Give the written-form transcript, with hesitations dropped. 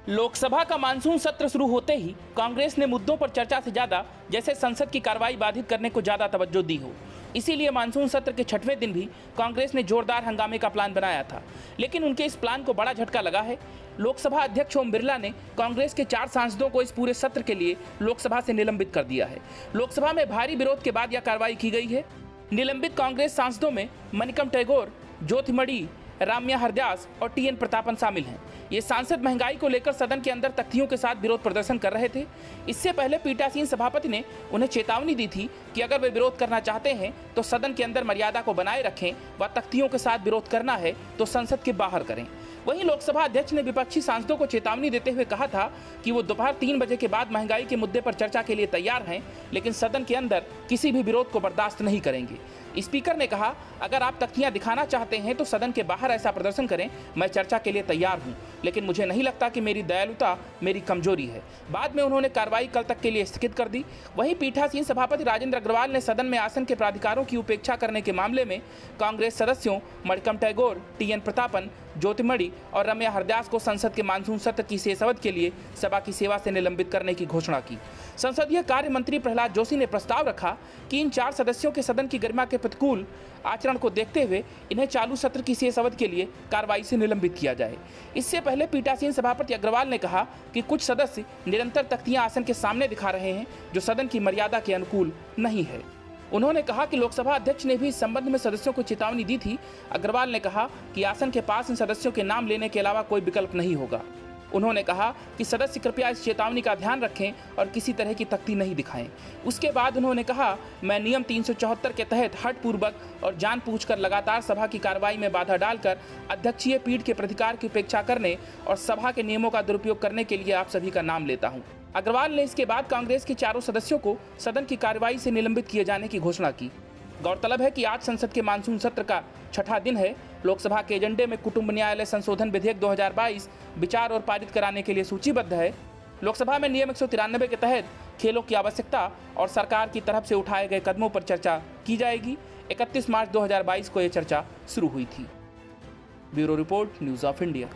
लोकसभा का मानसून सत्र शुरू होते ही कांग्रेस ने मुद्दों पर चर्चा से ज्यादा जैसे संसद की कार्रवाई बाधित करने को ज्यादा तवज्जो दी हो। इसीलिए मानसून सत्र के 6वें दिन भी कांग्रेस ने जोरदार हंगामे का प्लान बनाया था, लेकिन उनके इस प्लान को बड़ा झटका लगा है। लोकसभा अध्यक्ष ओम बिरला ने कांग्रेस के 4 सांसदों को इस पूरे सत्र के लिए लोकसभा से निलंबित कर दिया है। लोकसभा में भारी विरोध के बाद यह कार्रवाई की गई है। निलंबित कांग्रेस सांसदों में मणिकम टैगोर, ज्योतिमणि, राम्या हरदास और टीएन प्रतापन शामिल हैं। ये सांसद महंगाई को लेकर सदन के अंदर तख्तियों के साथ विरोध प्रदर्शन कर रहे थे। इससे पहले पीठासीन सभापति ने उन्हें चेतावनी दी थी कि अगर वे विरोध करना चाहते हैं तो सदन के अंदर मर्यादा को बनाए रखें, व तख्तियों के साथ विरोध करना है तो संसद के बाहर करें। वहीं लोकसभा अध्यक्ष ने विपक्षी सांसदों को चेतावनी देते हुए कहा था कि वो दोपहर 3 बजे के बाद महंगाई के मुद्दे पर चर्चा के लिए तैयार हैं, लेकिन सदन के अंदर किसी भी विरोध को बर्दाश्त नहीं करेंगे। स्पीकर ने कहा, अगर आप तख्तियां दिखाना चाहते हैं तो सदन के बाहर ऐसा प्रदर्शन करें, मैं चर्चा के लिए तैयार हूं, लेकिन मुझे नहीं लगता कि मेरी दयालुता मेरी कमजोरी है। बाद में उन्होंने कार्रवाई कल तक के लिए स्थगित कर दी। वहीं पीठासीन सभापति राजेंद्र अग्रवाल ने सदन में आसन के प्राधिकारों की उपेक्षा करने के मामले में कांग्रेस सदस्यों मणिकम टैगोर, टीएन प्रतापन, ज्योतिमणि और रम्या हरदास को संसद के मानसून सत्र की शेष अवधि के लिए सभा की सेवा से निलंबित करने की घोषणा की। संसदीय कार्य मंत्री प्रहलाद जोशी ने प्रस्ताव रखा कि इन 4 सदस्यों के सदन की गरिमा के प्रतिकूल आचरण को देखते हुए इन्हें चालू सत्र की शेष अवधि के लिए कार्रवाई से निलंबित किया जाए। इससे पहले पीठासीन सभापति अग्रवाल ने कहा कि कुछ सदस्य निरंतर तख्तियां आसन के सामने दिखा रहे हैं, जो सदन की मर्यादा के अनुकूल नहीं है। उन्होंने कहा कि लोकसभा अध्यक्ष ने भी इस संबंध में सदस्यों को चेतावनी दी थी। अग्रवाल ने कहा कि आसन के पास इन सदस्यों के नाम लेने के अलावा कोई विकल्प नहीं होगा। उन्होंने कहा कि सदस्य कृपया इस चेतावनी का ध्यान रखें और किसी तरह की तख्ती नहीं दिखाएं। उसके बाद उन्होंने कहा, मैं नियम 374 के तहत हठपूर्वक और जानबूझकर लगातार सभा की कार्रवाई में बाधा डालकर अध्यक्षीय पीठ के प्रतिकार की उपेक्षा करने और सभा के नियमों का दुरुपयोग करने के लिए आप सभी का नाम लेता हूं। अग्रवाल ने इसके बाद कांग्रेस के 4 सदस्यों को सदन की कार्रवाई से निलंबित किए जाने की घोषणा की। गौरतलब है कि आज संसद के मानसून सत्र का 6वां दिन है। लोकसभा के एजेंडे में कुटुंब न्यायालय संशोधन विधेयक 2022 विचार और पारित कराने के लिए सूचीबद्ध है। लोकसभा में नियम 193 के तहत खेलों की आवश्यकता और सरकार की तरफ से उठाए गए कदमों पर चर्चा की जाएगी। 31 मार्च 2022 को यह चर्चा शुरू हुई थी। Bureau report, news of India.